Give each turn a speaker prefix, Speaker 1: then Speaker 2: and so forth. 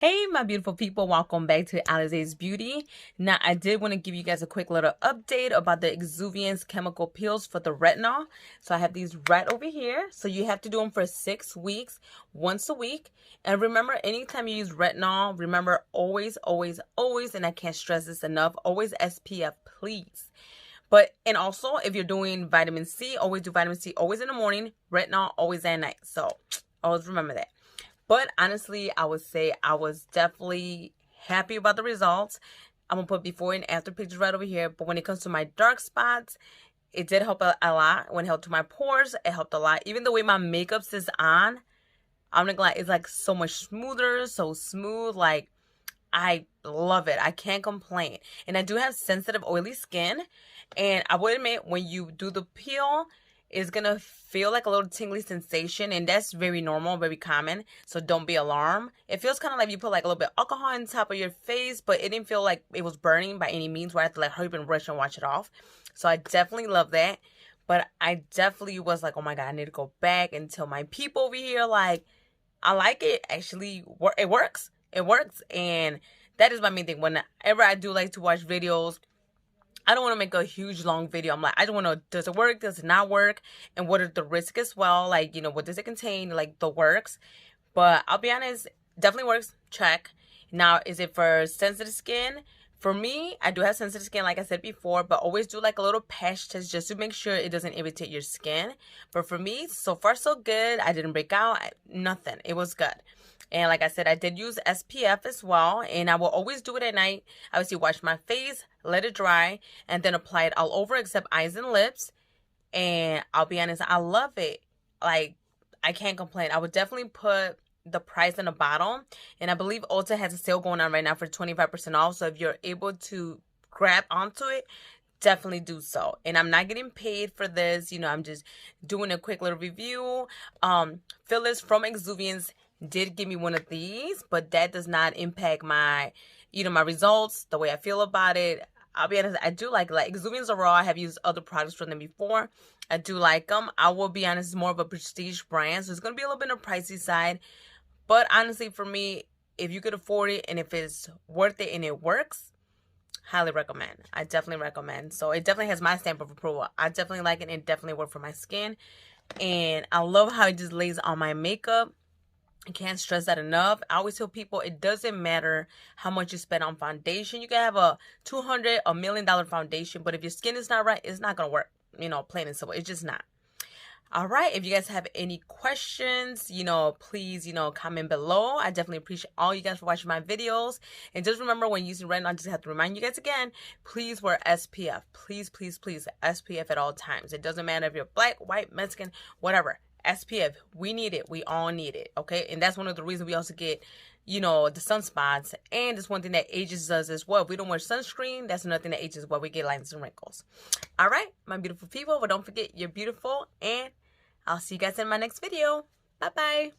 Speaker 1: Hey, my beautiful people, welcome back to alazaesbeauty. Now, I did want to give you guys a quick little update about the Exuviance chemical peels for the retinol. So I have these right over here. So you have to do them for 6 weeks, once a week. And remember, anytime you use retinol, remember always, always, always, and I can't stress this enough, always SPF, please. And also, if you're doing vitamin C, always do vitamin C always in the morning, retinol always at night. So always remember that. But honestly, I would say I was definitely happy about the results. I'm going to put before and after pictures right over here. But when it comes to my dark spots, it did help a lot. When it helped to my pores, it helped a lot. Even the way my makeup sits on, I'm not gonna lie, it's like so much smoother, so smooth. Like, I love it. I can't complain. And I do have sensitive, oily skin. And I would admit, when you do the peel, it's gonna feel like a little tingly sensation, and that's very normal, very common. So don't be alarmed. It feels kind of like you put like a little bit of alcohol on top of your face, but it didn't feel like it was burning by any means where I had to like hurry up and rush and wash it off. So I definitely love that. But I definitely was like, oh my God, I need to go back and tell my people over here, like, I like it. Actually, it works. It works. And that is my main thing. Whenever I do like to watch videos, I don't want to make a huge long video. I'm like, I don't want to, does it work? Does it not work? And what are the risks as well? Like, what does it contain? Like the works. But I'll be honest, definitely works. Check. Now, is it for sensitive skin? For me, I do have sensitive skin, like I said before, but always do like a little patch test just to make sure it doesn't irritate your skin. But for me, so far so good. I didn't break out, nothing. It was good. And like I said, I did use SPF as well, and I will always do it at night. Obviously, wash my face, let it dry, and then apply it all over except eyes and lips. And I'll be honest, I love it. Like, I can't complain. I would definitely put the price in the bottom, and I believe ULTA has a sale going on right now for 25% off. So if you're able to grab onto it, definitely do so. And I'm not getting paid for this. I'm just doing a quick little review. Phyllis from Exuviance did give me one of these, but that does not impact my, my results, the way I feel about it. I'll be honest, I do like Exuviance overall. I have used other products from them before. I do like them. I will be honest, it's more of a prestige brand, so it's going to be a little bit on the pricey side. But honestly, for me, if you could afford it and if it's worth it and it works, highly recommend. I definitely recommend. So it definitely has my stamp of approval. I definitely like it, and it definitely worked for my skin. And I love how it just lays on my makeup. I can't stress that enough. I always tell people it doesn't matter how much you spend on foundation. You can have a $200, $1 million foundation, but if your skin is not right, it's not going to work. Plain and simple. It's just not. All right. If you guys have any questions, please, comment below. I definitely appreciate all you guys for watching my videos. And just remember, when using retinol, I just have to remind you guys again, please wear SPF. Please, please, please, SPF at all times. It doesn't matter if you're black, white, Mexican, whatever. SPF, we need it. We all need it. Okay. And that's one of the reasons we also get, the sunspots. And it's one thing that ages us as well. If we don't wear sunscreen, that's another thing that ages well. We get lines and wrinkles. All right, my beautiful people. But don't forget, you're beautiful. And I'll see you guys in my next video. Bye-bye.